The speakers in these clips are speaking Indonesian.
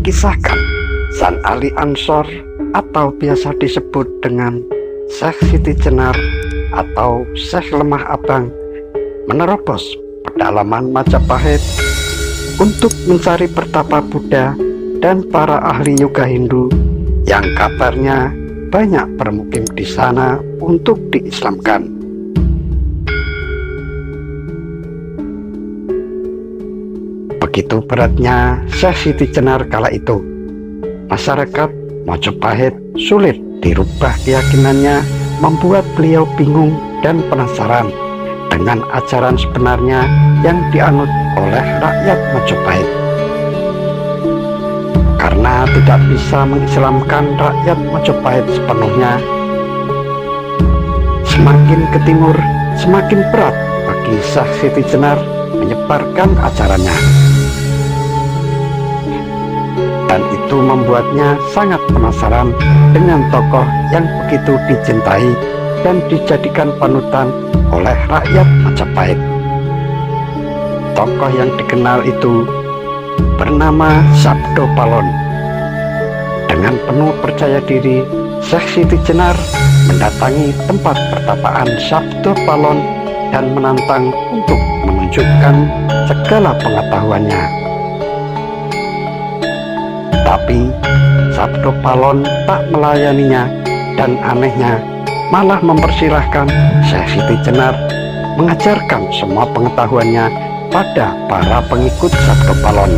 dikisahkan San Ali Ansor atau biasa disebut dengan Syekh Siti Jenar atau Syekh Lemah Abang menerobos pedalaman Majapahit untuk mencari pertapa Buddha dan para ahli yoga Hindu yang kabarnya banyak bermukim di sana untuk diislamkan. Begitu beratnya Syekh Siti Jenar kala itu, masyarakat Majapahit sulit dirubah keyakinannya, membuat beliau bingung dan penasaran dengan ajaran sebenarnya yang dianut oleh rakyat Majapahit. Karena tidak bisa mengislamkan rakyat Majapahit sepenuhnya, semakin ke timur semakin berat bagi Syekh Siti Jenar menyebarkan ajarannya. Dan itu membuatnya sangat penasaran dengan tokoh yang begitu dicintai dan dijadikan panutan oleh rakyat Majapahit. Tokoh yang dikenal itu bernama Sabdo Palon. Dengan penuh percaya diri, Syekh Siti Jenar mendatangi tempat pertapaan Sabdo Palon dan menantang untuk menunjukkan segala pengetahuannya. Tapi Sabdo Palon tak melayaninya, dan anehnya malah mempersilahkan Syekh Siti Jenar mengajarkan semua pengetahuannya pada para pengikut Sabdo Palon.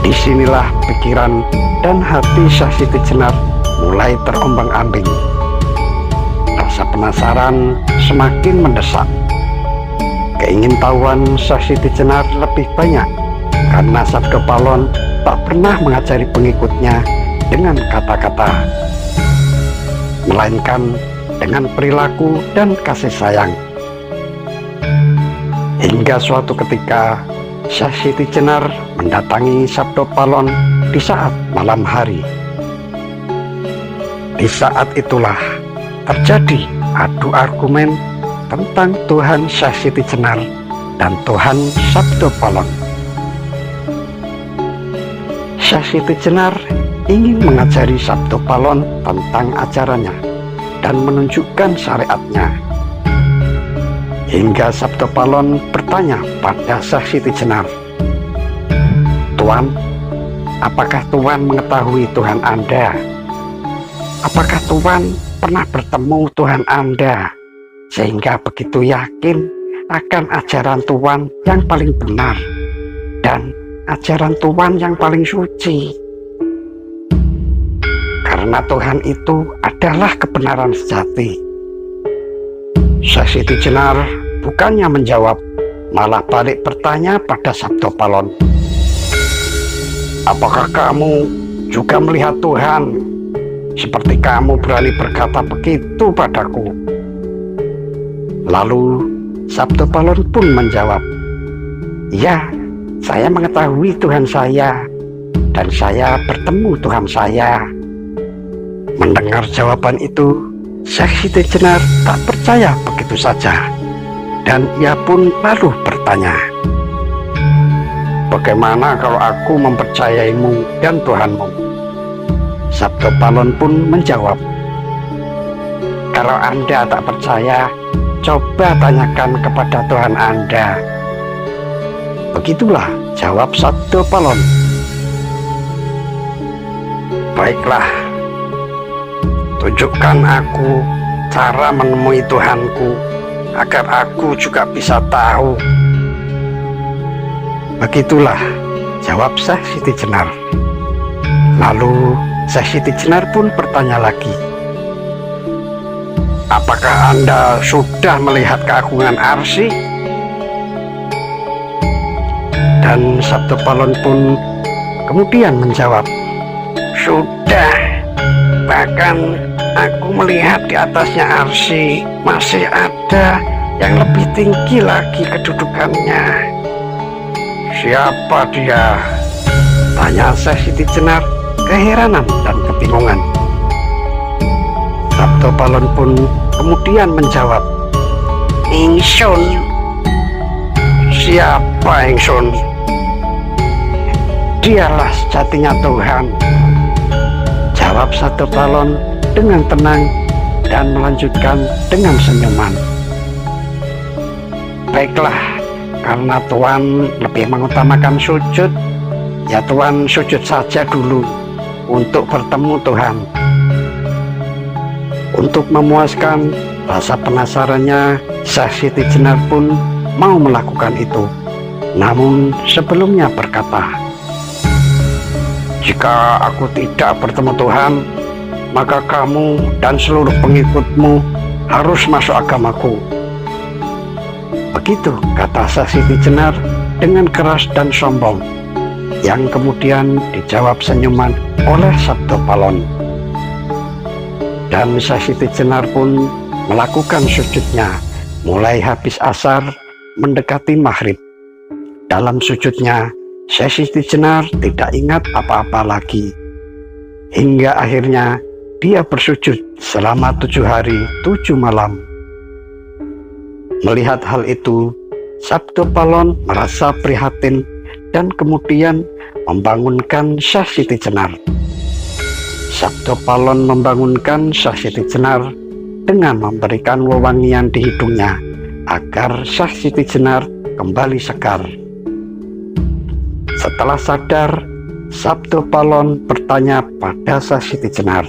Disinilah pikiran dan hati Syekh Siti Jenar mulai terombang-ambing. Rasa penasaran semakin mendesak. Keingintahuan Syekh Siti Jenar lebih banyak karena Sabdo Palon tak pernah mengajari pengikutnya dengan kata-kata, melainkan dengan perilaku dan kasih sayang. Hingga suatu ketika Syekh Siti Jenar mendatangi Sabdo Palon di saat malam hari. Di saat itulah terjadi adu argumen tentang Tuhan Syekh Siti Jenar dan Tuhan Sabdo Palon. Syekh Siti Jenar ingin mengajari Sabdo Palon tentang ajarannya dan menunjukkan syariatnya. Hingga Sabdo Palon bertanya pada Syekh Siti Jenar, "Tuan, apakah Tuan mengetahui Tuhan Anda? Apakah Tuan pernah bertemu Tuhan Anda sehingga begitu yakin akan ajaran Tuan yang paling benar dan ajaran Tuhan yang paling suci? Karena Tuhan itu adalah kebenaran sejati." Syekh Siti Jenar bukannya menjawab, malah balik bertanya pada Sabdo Palon, "Apakah kamu juga melihat Tuhan seperti kamu berani berkata begitu padaku?" Lalu Sabdo Palon pun menjawab, "Ya, saya mengetahui Tuhan saya dan saya bertemu Tuhan saya." Mendengar jawaban itu, Syekh Siti Jenar tak percaya begitu saja, dan ia pun lalu bertanya, "Bagaimana kalau aku mempercayaimu dan Tuhanmu?" Sabdo Palon pun menjawab, "Kalau Anda tak percaya, coba tanyakan kepada Tuhan Anda." Begitulah jawab Sabdo Palon. "Baiklah, tunjukkan aku cara menemui Tuhanku agar aku juga bisa tahu." Begitulah jawab Syekh Siti Jenar. Lalu Syekh Siti Jenar pun bertanya lagi, "Apakah Anda sudah melihat keagungan Arsy?" Dan Sabdo Palon pun kemudian menjawab, "Sudah, bahkan aku melihat di atasnya Arsy masih ada yang lebih tinggi lagi kedudukannya." "Siapa dia?" tanya Syekh Siti Jenar keheranan dan kebingungan. Sabdo Palon pun kemudian menjawab, "Ingsun." "Siapa Ingsun?" Dialah sejatinya Tuhan, jawab Sabto Palon dengan tenang dan melanjutkan dengan senyuman. Baiklah, karena Tuan lebih mengutamakan sujud, ya Tuan sujud saja dulu untuk bertemu Tuhan. Untuk memuaskan rasa penasarannya, Syekh Siti Jenar pun mau melakukan itu. Namun sebelumnya berkata, "Jika aku tidak bertemu Tuhan, maka kamu dan seluruh pengikutmu harus masuk agamaku." Begitu kata Syekh Siti Jenar dengan keras dan sombong, yang kemudian dijawab senyuman oleh Sabto Palon. Dan Syekh Siti Jenar pun melakukan sujudnya mulai habis asar mendekati maghrib. Dalam sujudnya, Syekh Siti Jenar tidak ingat apa-apa lagi. Hingga akhirnya dia bersujud selama 7 hari 7 malam. Melihat hal itu, Sabto Palon merasa prihatin dan kemudian membangunkan Syekh Siti Jenar. Sabto Palon membangunkan Syekh Siti Jenar dengan memberikan wewangian di hidungnya agar Syekh Siti Jenar kembali segar. Setelah sadar, Sabto Palon bertanya pada Syekh Siti Jenar,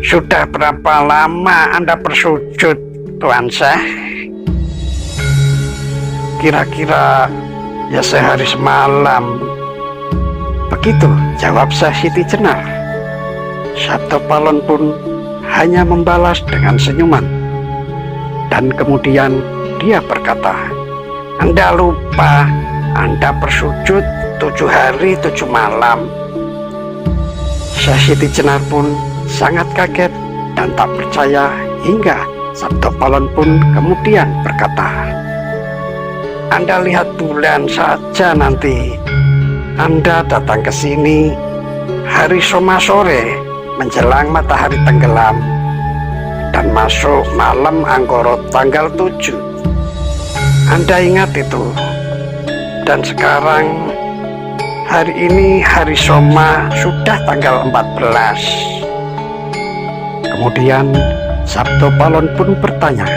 "Sudah berapa lama Anda bersujud, Tuan Syekh?" "Kira-kira ya sehari semalam." Begitu jawab Syekh Siti Jenar. Sabto Palon pun hanya membalas dengan senyuman. Dan kemudian dia berkata, "Anda lupa, Anda bersujud 7 hari 7 malam." Syekh Siti Jenar pun sangat kaget dan tak percaya, hingga Sabto Palon pun kemudian berkata, "Anda lihat bulan saja nanti. Anda datang ke sini hari Soma sore menjelang matahari tenggelam dan masuk malam Anggoro tanggal 7. Anda ingat itu? Dan sekarang hari ini hari Soma sudah tanggal 14. Kemudian Sabto Palon pun bertanya,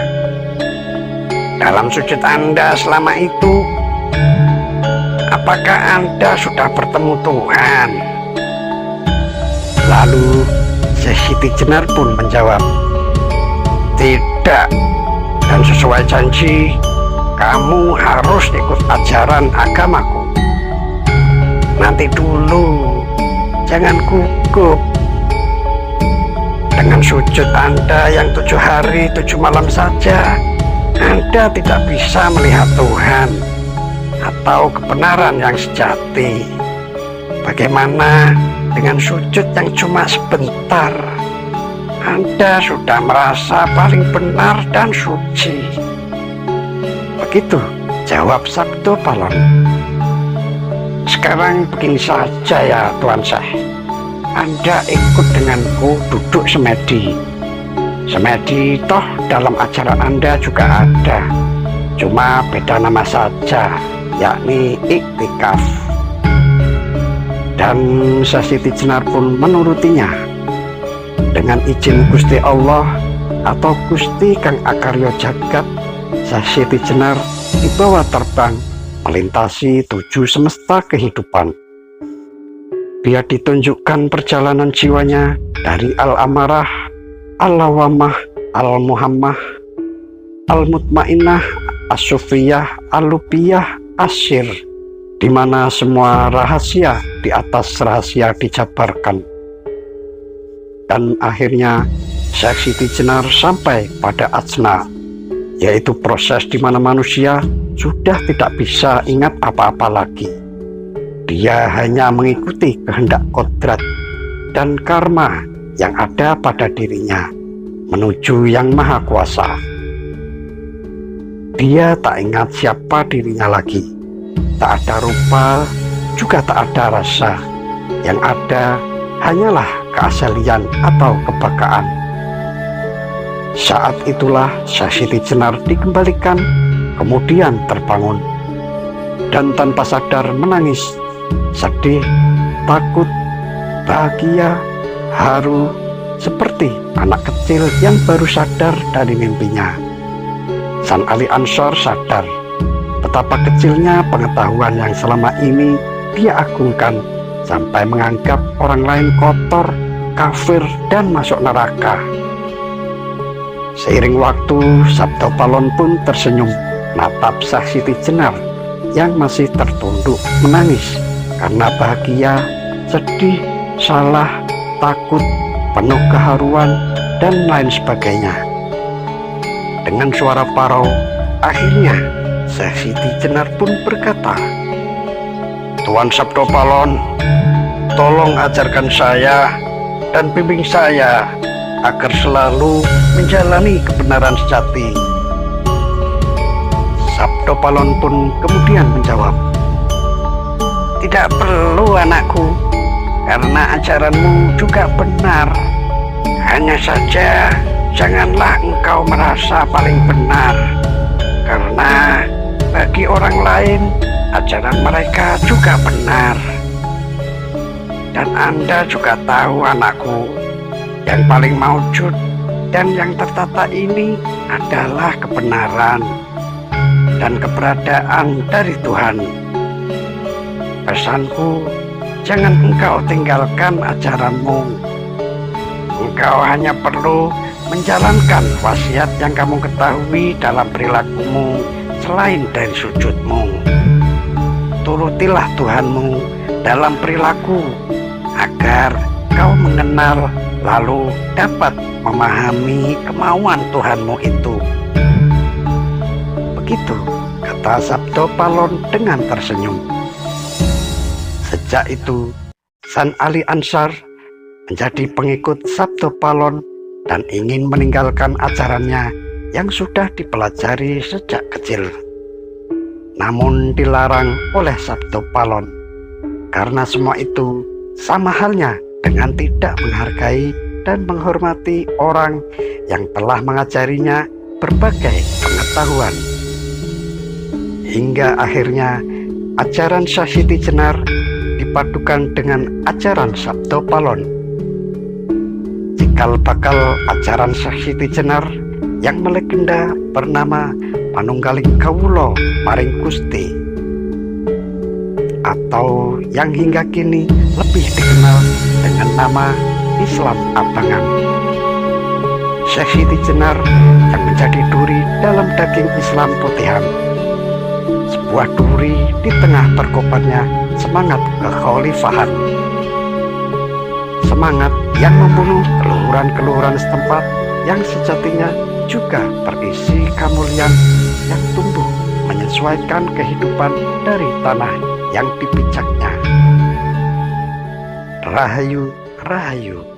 "Dalam sujud Anda selama itu, apakah Anda sudah bertemu Tuhan?" Lalu Syekh Siti Jenar pun menjawab, "Tidak, dan sesuai janji, kamu harus ikut ajaran agamaku." "Nanti dulu, jangan gugup. Dengan sujud Anda yang 7 hari 7 malam saja, Anda tidak bisa melihat Tuhan atau kebenaran yang sejati. Bagaimana dengan sujud yang cuma sebentar? Anda sudah merasa paling benar dan suci." Begitu jawab Sabto Palon. "Sekarang begini saja ya Tuan Syekh, Anda ikut denganku duduk semedi. Semedi toh dalam ajaran Anda juga ada, cuma beda nama saja, yakni iktikaf." Dan Syekh Siti Jenar pun menurutinya. Dengan izin Gusti Allah atau Gusti Kang Akarya Jagat, Syekh Siti Jenar dibawa terbang melintasi 7 semesta kehidupan. Dia ditunjukkan perjalanan jiwanya dari Al-Amarah, Al-Lawamah, Al-Muhammah, Al-Mutmainnah, As-Sufiyah, Al-Lubiyah, Asyir, di mana semua rahasia di atas rahasia dijabarkan. Dan akhirnya Syekh Siti Jenar sampai pada ajna, yaitu proses di mana manusia sudah tidak bisa ingat apa-apa lagi. Dia hanya mengikuti kehendak kodrat dan karma yang ada pada dirinya menuju Yang Maha Kuasa. Dia tak ingat siapa dirinya lagi. Tak ada rupa, juga tak ada rasa. Yang ada hanyalah keasalian atau kebakaan. Saat itulah Syekh Siti Jenar dikembalikan, kemudian terbangun, dan tanpa sadar menangis sedih, takut, bahagia, haru, seperti anak kecil yang baru sadar dari mimpinya. San Ali Ansor sadar betapa kecilnya pengetahuan yang selama ini dia agungkan, sampai menganggap orang lain kotor, kafir, dan masuk neraka. Seiring waktu, Sabto Palon pun tersenyum natap Syekh Siti Jenar yang masih tertunduk menangis karena bahagia, sedih, salah, takut, penuh keharuan, dan lain sebagainya. Dengan suara parau, akhirnya Syekh Siti Jenar pun berkata, "Tuan Sabto Palon, tolong ajarkan saya dan bimbing saya agar selalu menjalani kebenaran sejati." Sabto Palon pun kemudian menjawab, "Tidak perlu anakku, karena ajaranmu juga benar. Hanya saja janganlah engkau merasa paling benar, karena bagi orang lain ajaran mereka juga benar. Dan Anda juga tahu anakku, yang paling maujud dan yang tertata ini adalah kebenaran dan keberadaan dari Tuhan. Pesanku, jangan engkau tinggalkan ajaranmu. Engkau hanya perlu menjalankan wasiat yang kamu ketahui dalam perilakumu selain dari sujudmu. Turutilah Tuhanmu dalam perilaku agar kau mengenal lalu dapat memahami kemauan Tuhanmu itu." Begitu kata Sabto Palon dengan tersenyum. Sejak itu, San Ali Ansor menjadi pengikut Sabto Palon dan ingin meninggalkan ajarannya yang sudah dipelajari sejak kecil. Namun dilarang oleh Sabto Palon, karena semua itu sama halnya dengan tidak menghargai dan menghormati orang yang telah mengajarinya berbagai pengetahuan. Hingga akhirnya ajaran Syekh Siti Jenar dipadukan dengan ajaran Sabto Palon. Cikal bakal ajaran Syekh Siti Jenar yang melegenda bernama Panunggaling Kawula Maring Gusti, atau yang hingga kini lebih dikenal dengan nama Islam Abangan. Syekh Siti Jenar yang menjadi duri dalam daging Islam putihan, sebuah duri di tengah perkopannya semangat kekhalifahan, semangat yang membunuh keluhuran-keluhuran setempat yang sejatinya juga berisi kemuliaan yang tumbuh menyesuaikan kehidupan dari tanah yang dipijaknya. Rahayu, Rahayu.